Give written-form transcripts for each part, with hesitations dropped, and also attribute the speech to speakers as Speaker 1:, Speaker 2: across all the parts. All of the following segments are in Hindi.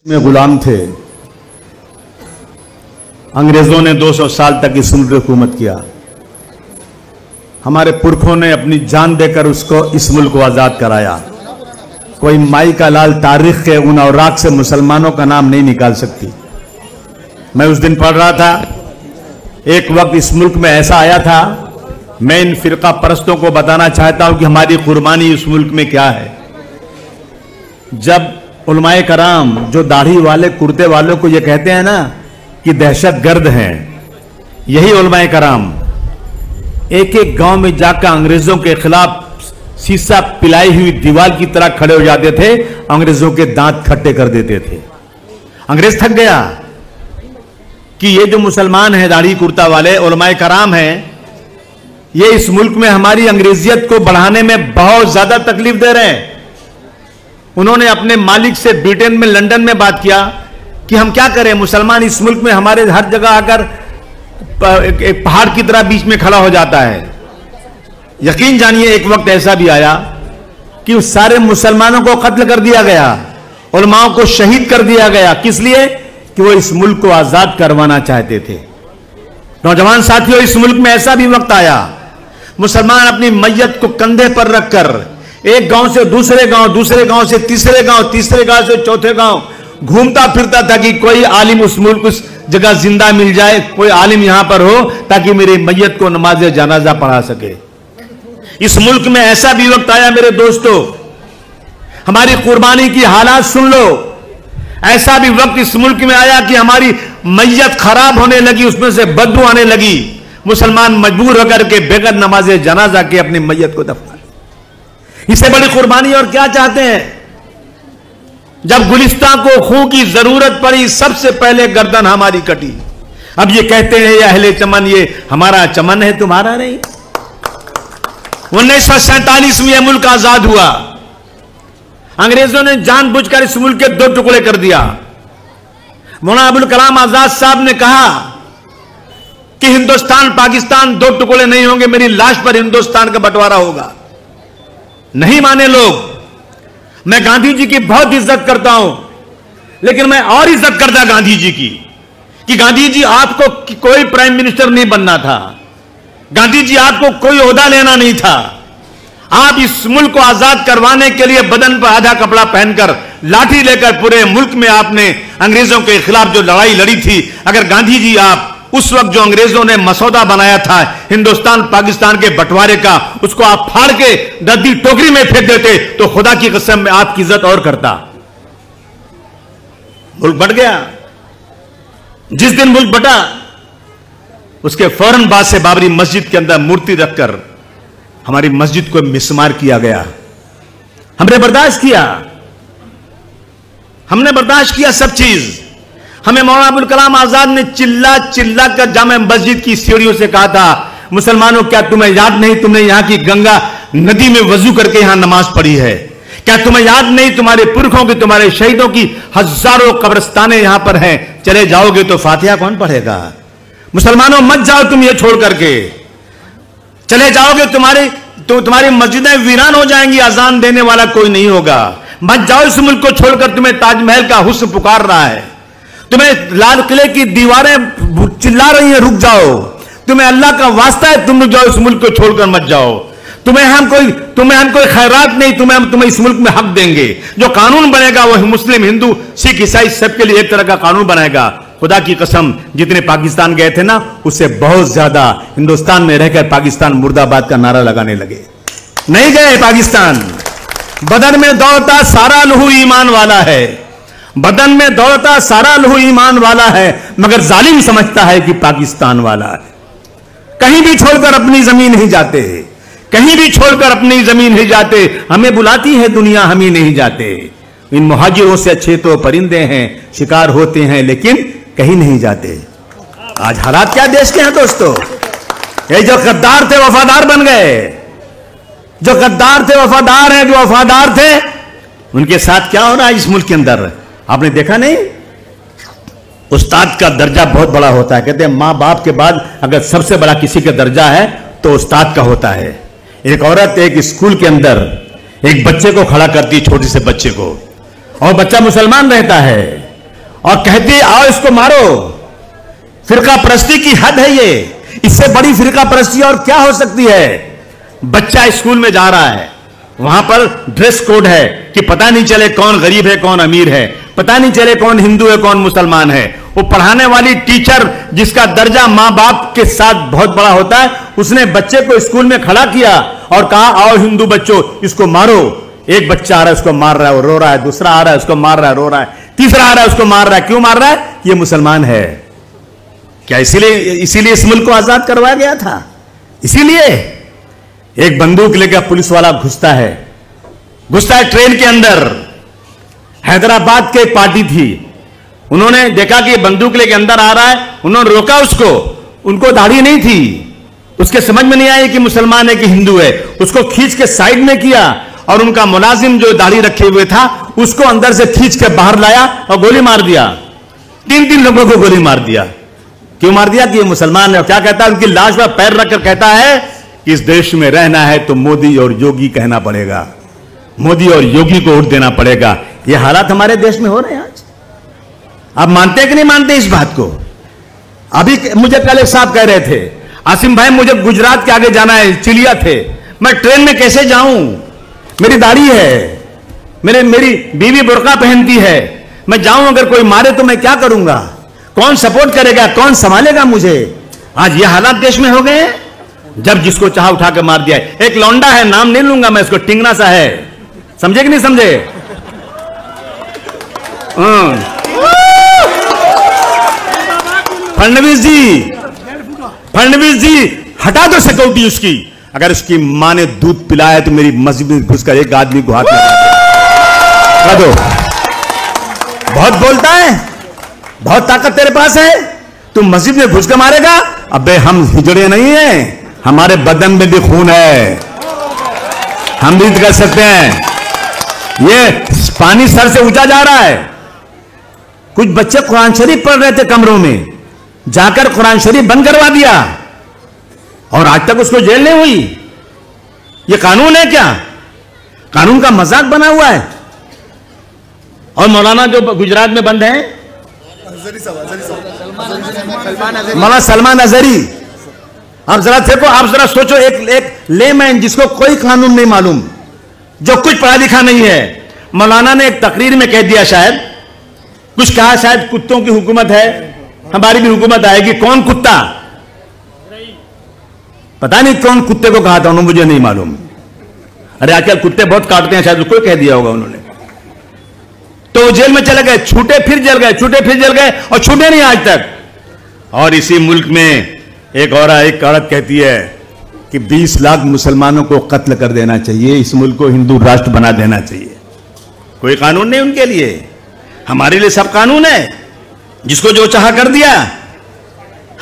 Speaker 1: में गुलाम थे। अंग्रेजों ने 200 साल तक इस मुल्क पर हुकूमत किया। हमारे पुरखों ने अपनी जान देकर उसको इस मुल्क को आजाद कराया। कोई माई का लाल तारीख के उन औराक से मुसलमानों का नाम नहीं निकाल सकती। मैं उस दिन पढ़ रहा था, एक वक्त इस मुल्क में ऐसा आया था। मैं इन फिरका परस्तों को बताना चाहता हूं कि हमारी कुर्बानी इस मुल्क में क्या है। जब उलमाए कराम जो दाढ़ी वाले कुर्ते वालों को ये कहते हैं ना कि दहशतगर्द हैं, यही उलमाए कराम एक एक गांव में जाकर अंग्रेजों के खिलाफ शीशा पिलाई हुई दीवार की तरह खड़े हो जाते थे, अंग्रेजों के दांत खट्टे कर देते थे। अंग्रेज थक गया कि ये जो मुसलमान हैं दाढ़ी कुर्ता वाले उलमाए कराम हैं, ये इस मुल्क में हमारी अंग्रेजियत को बढ़ाने में बहुत ज्यादा तकलीफ दे रहे हैं। उन्होंने अपने मालिक से ब्रिटेन में लंदन में बात किया कि हम क्या करें, मुसलमान इस मुल्क में हमारे हर जगह आकर एक पहाड़ की तरह बीच में खड़ा हो जाता है। यकीन जानिए एक वक्त ऐसा भी आया कि उस सारे मुसलमानों को कत्ल कर दिया गया, उलमाओं को शहीद कर दिया गया। किस लिए? कि वो इस मुल्क को आजाद करवाना चाहते थे। नौजवान साथियों, इस मुल्क में ऐसा भी वक्त आया, मुसलमान अपनी मैयत को कंधे पर रखकर एक गांव से दूसरे गांव, दूसरे गांव से तीसरे गांव, तीसरे गांव से चौथे गांव घूमता फिरता था कि कोई आलिम उस मुल्क उस जगह जिंदा मिल जाए, कोई आलिम यहां पर हो ताकि मेरी मैयत को नमाज जनाजा पढ़ा सके। इस मुल्क में ऐसा भी वक्त आया मेरे दोस्तों, हमारी कुर्बानी की हालात सुन लो। ऐसा भी वक्त इस मुल्क में आया कि हमारी मैयत खराब होने लगी, उसमें से बदबू आने लगी। मुसलमान मजबूर होकर के बगैर नमाज जनाजा के अपनी मैयत को दफना। इससे बड़ी कुर्बानी और क्या चाहते हैं? जब गुलिस्तां को खून की जरूरत पड़ी, सबसे पहले गर्दन हमारी कटी। अब ये कहते हैं ये अहले चमन, ये हमारा चमन है, तुम्हारा नहीं। 1947 में यह मुल्क आजाद हुआ। अंग्रेजों ने जानबूझकर इस मुल्क के 2 टुकड़े कर दिया। मौलाना अबुल कलाम आजाद साहब ने कहा कि हिंदुस्तान पाकिस्तान 2 टुकड़े नहीं होंगे, मेरी लाश पर हिंदुस्तान का बंटवारा होगा। नहीं माने लोग। मैं गांधी जी की बहुत इज्जत करता हूं, लेकिन मैं और इज्जत करता गांधी जी की कि गांधी जी आपको कोई प्राइम मिनिस्टर नहीं बनना था, गांधी जी आपको कोई ओहदा लेना नहीं था। आप इस मुल्क को आजाद करवाने के लिए बदन पर आधा कपड़ा पहनकर लाठी लेकर पूरे मुल्क में आपने अंग्रेजों के खिलाफ जो लड़ाई लड़ी थी, अगर गांधी जी आप उस वक्त जो अंग्रेजों ने मसौदा बनाया था हिंदुस्तान पाकिस्तान के बंटवारे का, उसको आप फाड़ के दद्दी टोकरी में फेंक देते तो खुदा की कसम में आपकी इज्जत और करता। मुल्क बट गया। जिस दिन मुल्क बटा, उसके फौरन बाद से बाबरी मस्जिद के अंदर मूर्ति रखकर हमारी मस्जिद को मिसमार किया गया। हमने बर्दाश्त किया, हमने बर्दाश्त किया सब चीज। हमें मौलाना अबुल कलाम आजाद ने चिल्ला चिल्ला कर जामे मस्जिद की सीढ़ियों से कहा था, मुसलमानों क्या तुम्हें याद नहीं, तुमने यहां की गंगा नदी में वजू करके यहां नमाज पढ़ी है? क्या तुम्हें याद नहीं तुम्हारे पुरखों की, तुम्हारे शहीदों की हजारों कब्रिस्तानें यहां पर हैं? चले जाओगे तो फातिहा कौन पढ़ेगा? मुसलमानों मत जाओ तुम ये छोड़ करके, चले जाओगे तुम्हारी मस्जिदें वीरान हो जाएंगी, अजान देने वाला कोई नहीं होगा। मत जाओ इस मुल्क को छोड़कर, तुम्हें ताजमहल का हुस्न पुकार रहा है, तुम्हें लाल किले की दीवारें चिल्ला रही हैं, रुक जाओ। तुम्हें अल्लाह का वास्ता है, तुम रुक जाओ, इस मुल्क को छोड़कर मत जाओ। तुम्हें हम कोई खैरात नहीं, तुम्हें इस मुल्क में हक देंगे। जो कानून बनेगा वो मुस्लिम, हिंदू, सिख, ईसाई सबके लिए एक तरह का कानून बनाएगा। खुदा की कसम, जितने पाकिस्तान गए थे ना, उससे बहुत ज्यादा हिंदुस्तान में रहकर पाकिस्तान मुर्दाबाद का नारा लगाने लगे। नहीं गए पाकिस्तान। बदन में दौड़ता सारा लहू ईमान वाला है, बदन में दौड़ता सारा लहू ईमान वाला है, मगर जालिम समझता है कि पाकिस्तान वाला है। कहीं भी छोड़कर अपनी जमीन नहीं जाते, कहीं भी छोड़कर अपनी जमीन नहीं जाते। हमें बुलाती है दुनिया, हम ही नहीं जाते। इन मुहाजिरों से अच्छे तो परिंदे हैं, शिकार होते हैं लेकिन कहीं नहीं जाते। आज हालात क्या देश के हैं दोस्तों? ये जो गद्दार थे वफादार बन गए, जो गद्दार थे वफादार हैं, जो वफादार थे उनके साथ क्या हो रहा है इस मुल्क के अंदर? आपने देखा नहीं? उस्ताद का दर्जा बहुत बड़ा होता है। कहते हैं मां बाप के बाद अगर सबसे बड़ा किसी का दर्जा है तो उस्ताद का होता है। एक औरत एक स्कूल के अंदर एक बच्चे को खड़ा करती, छोटे से बच्चे को, और बच्चा मुसलमान रहता है, और कहती आओ इसको मारो। फिरका परस्ती की हद है ये, इससे बड़ी फिरका परस्ती और क्या हो सकती है। बच्चा स्कूल में जा रहा है, वहां पर ड्रेस कोड है कि पता नहीं चले कौन गरीब है कौन अमीर है, पता नहीं चले कौन हिंदू है कौन मुसलमान है। वो पढ़ाने वाली टीचर जिसका दर्जा मां बाप के साथ बहुत बड़ा होता है, उसने बच्चे को स्कूल में खड़ा किया और कहा आओ हिंदू बच्चों इसको मारो। एक बच्चा आ रहा है उसको मार रहा है, वो रो रहा है, दूसरा आ रहा है उसको मार रहा है, रो रहा है, तीसरा आ रहा है उसको मार रहा है। क्यों मार रहा है? ये मुसलमान है। क्या इसीलिए इस मुल्क को आजाद करवाया गया था? इसीलिए एक बंदूक लेकर पुलिस वाला घुसता है ट्रेन के अंदर। हैदराबाद की एक पार्टी थी, उन्होंने देखा कि बंदूक लेके अंदर आ रहा है, उन्होंने रोका उसको। उनको दाढ़ी नहीं थी, उसके समझ में नहीं आई कि मुसलमान है कि हिंदू है। उसको खींच के साइड में किया और उनका मुलाजिम जो दाढ़ी रखे हुए था उसको अंदर से खींच के बाहर लाया और गोली मार दिया। 3 लोगों को गोली मार दिया। क्यों मार दिया? कि ये मुसलमान है। क्या कहता है? उनकी लाश पर पैर रखकर कहता है कि इस देश में रहना है तो मोदी और योगी कहना पड़ेगा, मोदी और योगी को वोट देना पड़ेगा। ये हालात हमारे देश में हो रहे हैं आज। आप मानते हैं कि नहीं मानते इस बात को? अभी मुझे कल एक साहब कह रहे थे, आसिम भाई मुझे गुजरात के आगे जाना है, चिलिया थे, मैं ट्रेन में कैसे जाऊं? मेरी दाढ़ी है, मेरी बीवी बुर्का पहनती है, मैं जाऊं अगर कोई मारे तो मैं क्या करूंगा? कौन सपोर्ट करेगा? कौन संभालेगा मुझे? आज ये हालात देश में हो गए हैं। जब जिसको चाहा उठा के मार दिया। एक लौंडा है, नाम नहीं लूंगा मैं, इसको टिंगना सा है, समझे कि नहीं समझे? फडणवीस जी हटा दो सिक्योरिटी उसकी। अगर उसकी मां ने दूध पिलाया तो मेरी मस्जिद में घुसकर एक आदमी को हाथ लगा दो। बहुत बोलता है, बहुत ताकत तेरे पास है, तुम मस्जिद में घुस कर मारेगा? अबे हम हिजड़े नहीं हैं, हमारे बदन में भी खून है, हम भी कर सकते हैं। ये पानी सर से ऊंचा जा रहा है। कुछ बच्चे कुरान शरीफ पढ़ रहे थे कमरों में, जाकर कुरान शरीफ बंद करवा दिया और आज तक उसको जेल नहीं हुई। ये कानून है क्या? कानून का मजाक बना हुआ है। और मौलाना जो गुजरात में बंद है, मौलाना सलमान अजहरी, आप जरा देखो, आप जरा सोचो, एक लेमैन जिसको कोई कानून नहीं मालूम, जो कुछ पढ़ा लिखा नहीं है, मौलाना ने एक तकरीर में कह दिया, शायद कुछ कहा, शायद कुत्तों की हुकूमत है, हमारी भी हुकूमत आएगी। कौन कुत्ता? पता नहीं कौन कुत्ते को कहा था उन्होंने, मुझे नहीं मालूम। अरे आजकल कुत्ते बहुत काटते हैं, शायद उसको कह दिया होगा उन्होंने। तो वो जेल में चले गए, छूटे फिर जल गए, छूटे फिर जल गए और छूटे नहीं आज तक। और इसी मुल्क में एक औरत कहती है कि 20 लाख मुसलमानों को कत्ल कर देना चाहिए, इस मुल्क को हिंदू राष्ट्र बना देना चाहिए। कोई कानून नहीं उनके लिए, हमारे लिए सब कानून है। जिसको जो चाहा कर दिया।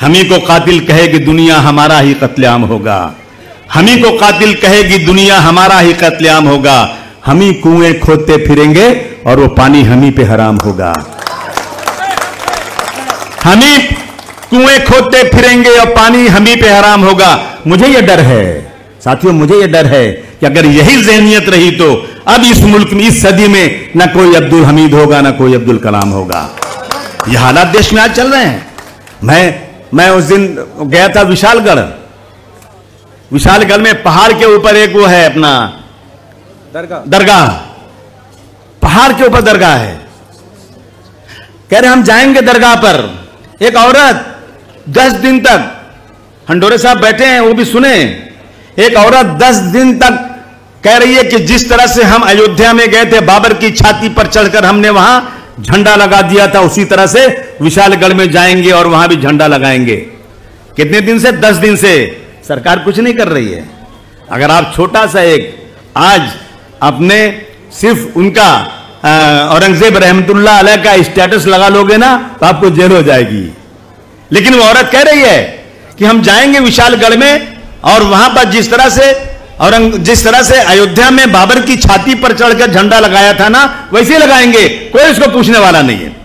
Speaker 1: हम ही को कातिल कहेगी दुनिया हमारा ही कत्लेआम होगा, हम ही को कातिल कहेगी दुनिया हमारा ही कत्लेआम होगा। हम ही कुएं खोदते फिरेंगे और वो पानी हम ही पे हराम होगा। हम ही कुएं खोदते फिरेंगे और पानी हम ही पे हराम होगा। मुझे यह डर है साथियों, मुझे यह डर है कि अगर यही ज़हनियत रही तो अब इस मुल्क में, इस सदी में ना कोई अब्दुल हमीद होगा ना कोई अब्दुल कलाम होगा। यह हालात देश में आज चल रहे हैं। मैं उस दिन गया था विशालगढ़ में पहाड़ के ऊपर एक वो है अपना दरगाह, पहाड़ के ऊपर दरगाह है। कह रहे हम जाएंगे दरगाह पर। एक औरत 10 दिन तक, हंडोरे साहब बैठे हैं वो भी सुने, एक औरत 10 दिन तक कह रही है कि जिस तरह से हम अयोध्या में गए थे, बाबर की छाती पर चढ़कर हमने वहां झंडा लगा दिया था, उसी तरह से विशालगढ़ में जाएंगे और वहां भी झंडा लगाएंगे। कितने दिन से? 10 दिन से। सरकार कुछ नहीं कर रही है। अगर आप छोटा सा एक आज अपने सिर्फ उनका औरंगजेब रहमतुल्लाह अलैह का स्टेटस लगा लोगे ना तो आपको जेल हो जाएगी। लेकिन वो औरत कह रही है कि हम जाएंगे विशालगढ़ में और वहां पर जिस तरह से अयोध्या में बाबर की छाती पर चढ़कर झंडा लगाया था ना, वैसे लगाएंगे, कोई उसको पूछने वाला नहीं है।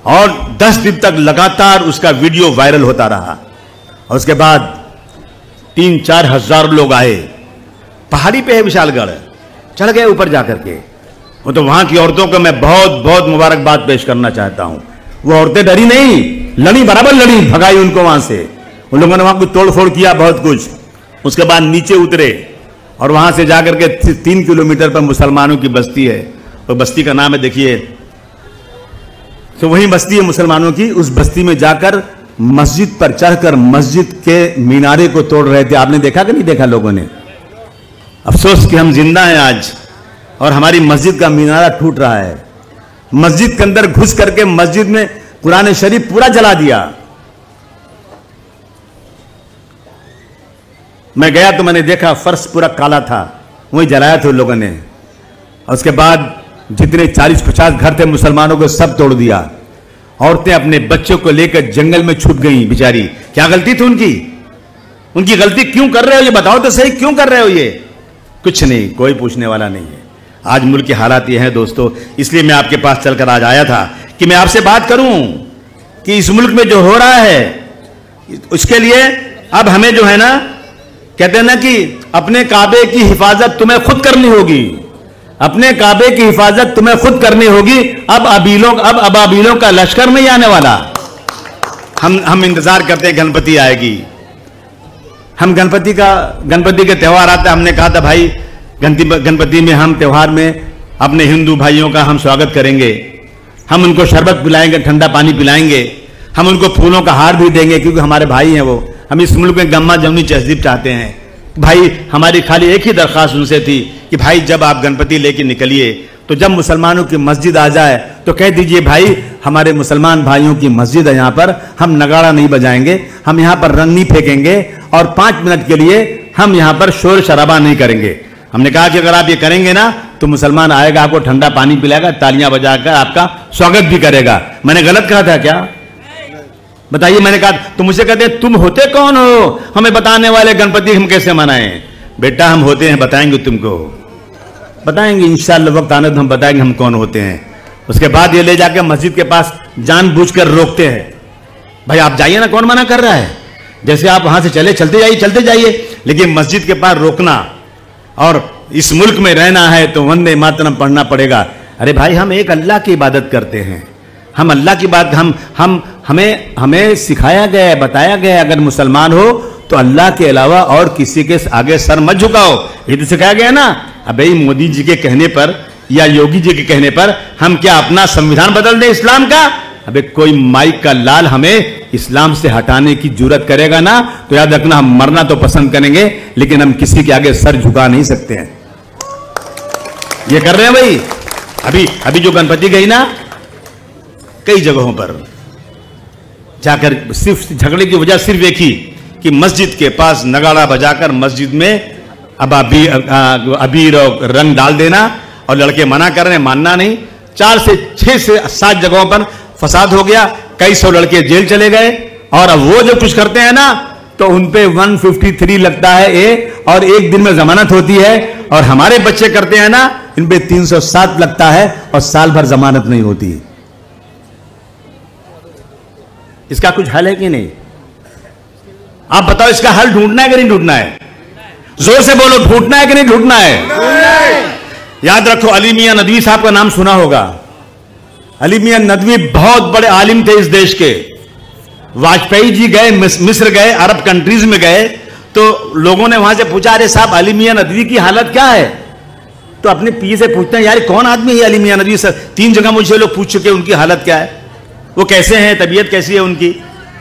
Speaker 1: और 10 दिन तक लगातार उसका वीडियो वायरल होता रहा और उसके बाद 3-4 हजार लोग आए। पहाड़ी पे है विशालगढ़, चढ़ गए ऊपर जाकर के। वो तो वहां की औरतों को मैं बहुत बहुत मुबारकबाद पेश करना चाहता हूं। वो औरतें डरी नहीं, लड़ी, बराबर लड़ी, भगाई उनको वहां से। उन लोगों ने वहां कुछ तोड़फोड़ किया बहुत कुछ। उसके बाद नीचे उतरे और वहां से जाकर के 3 किलोमीटर पर मुसलमानों की बस्ती है, और बस्ती का नाम है, देखिए, तो वही बस्ती है मुसलमानों की। उस बस्ती में जाकर मस्जिद पर चढ़कर मस्जिद के मीनारे को तोड़ रहे थे। आपने देखा कि नहीं देखा लोगों ने? अफसोस कि हम जिंदा हैं आज और हमारी मस्जिद का मीनारा टूट रहा है। मस्जिद के अंदर घुस करके मस्जिद में कुरान शरीफ पूरा जला दिया। मैं गया तो मैंने देखा फर्श पूरा काला था, वही जलाया था उन लोगों ने। और उसके बाद जितने 40-50 घर थे मुसलमानों को सब तोड़ दिया। औरतें अपने बच्चों को लेकर जंगल में छुप गई बेचारी। क्या गलती थी उनकी? उनकी गलती क्यों कर रहे हो ये बताओ तो सही, क्यों कर रहे हो ये? कुछ नहीं, कोई पूछने वाला नहीं है। आज मुल्क के हालात ये हैं दोस्तों, इसलिए मैं आपके पास चलकर आज आया था कि मैं आपसे बात करूं कि इस मुल्क में जो हो रहा है उसके लिए अब हमें जो है ना, कहते हैं ना कि अपने काबे की हिफाजत तुम्हें खुद करनी होगी। अपने काबे की हिफाजत तुम्हें खुद करनी होगी। अब अबाबीलों का लश्कर नहीं आने वाला। हम इंतजार करते हैं गणपति आएगी। हम गणपति के त्यौहार आता है, हमने कहा था भाई गणपति में हम त्यौहार में अपने हिंदू भाइयों का हम स्वागत करेंगे। हम उनको शरबत पिलाएंगे, ठंडा पानी पिलाएंगे, हम उनको फूलों का हार भी देंगे क्योंकि हमारे भाई हैं वो। हम इस मुल्क में गम्मा जमनी तहजीब चाहते हैं। भाई हमारी खाली एक ही दरख्वास्त उनसे थी कि भाई जब आप गणपति लेके निकलिए तो जब मुसलमानों की मस्जिद आ जाए तो कह दीजिए भाई हमारे मुसलमान भाइयों की मस्जिद है, यहाँ पर हम नगाड़ा नहीं बजाएंगे, हम यहाँ पर रंग नहीं फेंकेंगे और 5 मिनट के लिए हम यहाँ पर शोर शराबा नहीं करेंगे। हमने कहा कि अगर आप ये करेंगे ना तो मुसलमान आएगा, आपको ठंडा पानी पिलाएगा, तालियां बजाकर आपका स्वागत भी करेगा। मैंने गलत कहा था क्या? बताइए। मैंने कहा तो मुझे कहते हैं तुम होते कौन हो हमें बताने वाले, गणपति हम कैसे मनाएं? बेटा हम होते हैं, बताएंगे तुमको, बताएंगे इंशाअल्लाह, वक्त आने तो हम बताएंगे हम कौन होते हैं। उसके बाद ये ले जाकर मस्जिद के पास जानबूझकर रोकते हैं, भाई आप जाइए ना, कौन मना कर रहा है? जैसे आप वहां से चलते जाइए, लेकिन मस्जिद के पास रोकना। और इस मुल्क में रहना है तो वंदे मातरम पढ़ना पड़ेगा। अरे भाई हम एक अल्लाह की इबादत करते हैं, हम अल्लाह की बात हमें सिखाया गया है, बताया गया है, अगर मुसलमान हो तो अल्लाह के अलावा और किसी के आगे सर मत झुकाओ। ये तो सिखाया गया ना। अबे मोदी जी के कहने पर या योगी जी के कहने पर हम क्या अपना संविधान बदल दें इस्लाम का? अबे कोई माइक का लाल हमें इस्लाम से हटाने की जुर्रत करेगा ना तो याद रखना हम मरना तो पसंद करेंगे लेकिन हम किसी के आगे सर झुका नहीं सकते हैं। ये कर रहे हैं भाई। अभी जो गणपति गई ना, कई जगहों पर जाकर सिर्फ झगड़े की वजह सिर्फ एक ही कि मस्जिद के पास नगाड़ा बजाकर मस्जिद में अब अबीर और रंग डाल देना, और लड़के मना कर रहे हैं, मानना नहीं। 4 से 6 से 7 जगहों पर फसाद हो गया, कई 100 लड़के जेल चले गए। और अब वो जो कुछ करते हैं ना तो उनपे 153 लगता है और 1 दिन में जमानत होती है। और हमारे बच्चे करते हैं ना, इन पे 307 लगता है और साल भर जमानत नहीं होती। इसका कुछ हल है कि नहीं? आप बताओ, इसका हल ढूंढना है कि नहीं ढूंढना है? जोर से बोलो, ढूंढना है कि नहीं ढूंढना है? याद रखो, अली मियां नदवी साहब का नाम सुना होगा। अली मियां नदवी बहुत बड़े आलिम थे इस देश के। वाजपेयी जी गए मिस्र गए, अरब कंट्रीज में गए, तो लोगों ने वहां से पूछा, अरे साहब अली मियां नदवी की हालत क्या है? तो अपने पी से पूछते हैं, यार कौन आदमी है अली मियां नदवी? सर 3 जगह मुझे लोग पूछ चुके उनकी हालत क्या है, वो कैसे हैं, तबीयत कैसी है उनकी,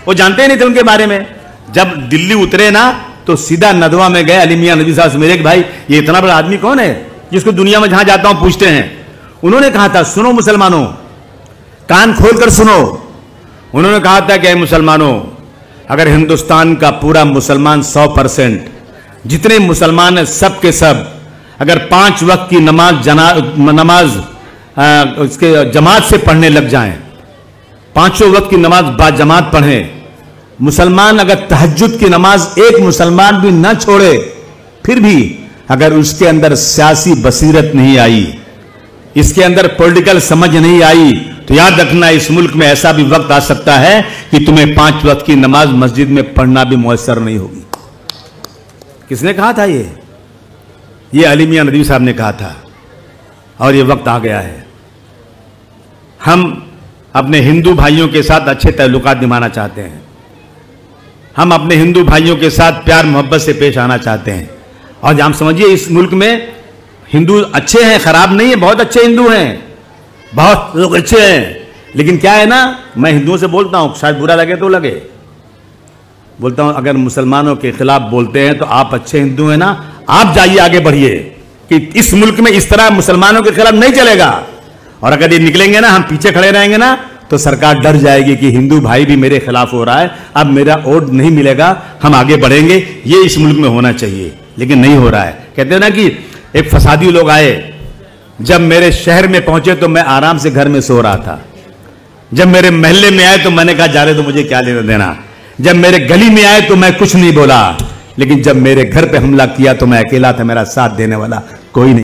Speaker 1: वो जानते ही नहीं थे उनके बारे में। जब दिल्ली उतरे ना तो सीधा नदवा में गए अली मियां नदवी साहब से मिले कि भाई ये इतना बड़ा आदमी कौन है जिसको दुनिया में जहां जाता हूं पूछते हैं। उन्होंने कहा था, सुनो मुसलमानों, कान खोलकर सुनो। उन्होंने कहा था कि मुसलमानों, अगर हिंदुस्तान का पूरा मुसलमान 100% जितने मुसलमान हैं सब के सब अगर 5 वक्त की नमाज उसके जमात से पढ़ने लग जाएं, 5 वक्त की नमाज बाजमात पढ़ें, मुसलमान अगर तहज्जुद की नमाज एक मुसलमान भी न छोड़े, फिर भी अगर उसके अंदर सियासी बसीरत नहीं आई, इसके अंदर पॉलिटिकल समझ नहीं आई, तो याद रखना इस मुल्क में ऐसा भी वक्त आ सकता है कि तुम्हें 5 वक्त की नमाज मस्जिद में पढ़ना भी मुयस्सर नहीं होगी। किसने कहा था ये अली मियां नदवी साहब ने कहा था। और ये वक्त आ गया है। हम अपने हिंदू भाइयों के साथ अच्छे ताल्लुकात निभाना चाहते हैं। हम अपने हिंदू भाइयों के साथ प्यार मोहब्बत से पेश आना चाहते हैं। और हम समझिए इस मुल्क में हिंदू अच्छे हैं, खराब नहीं है, बहुत अच्छे हिंदू हैं, बहुत लोग अच्छे हैं। लेकिन क्या है ना, मैं हिंदुओं से बोलता हूं, शायद बुरा लगे तो लगे, बोलता हूं अगर मुसलमानों के खिलाफ बोलते हैं तो आप अच्छे हिंदू हैं ना, आप जाइए आगे बढ़िए कि इस मुल्क में इस तरह मुसलमानों के खिलाफ नहीं चलेगा। और अगर ये निकलेंगे ना, हम पीछे खड़े रहेंगे ना, तो सरकार डर जाएगी कि हिंदू भाई भी मेरे खिलाफ हो रहा है, अब मेरा वोट नहीं मिलेगा, हम आगे बढ़ेंगे। ये इस मुल्क में होना चाहिए, लेकिन नहीं हो रहा है। कहते हैं ना कि एक फसादी लोग आए, जब मेरे शहर में पहुंचे तो मैं आराम से घर में सो रहा था। जब मेरे महल्ले में आए तो मैंने कहा जा रहे तो मुझे क्या लेना देना। जब मेरे गली में आए तो मैं कुछ नहीं बोला, लेकिन जब मेरे घर पे हमला किया तो मैं अकेला था, मेरा साथ देने वाला कोई नहीं।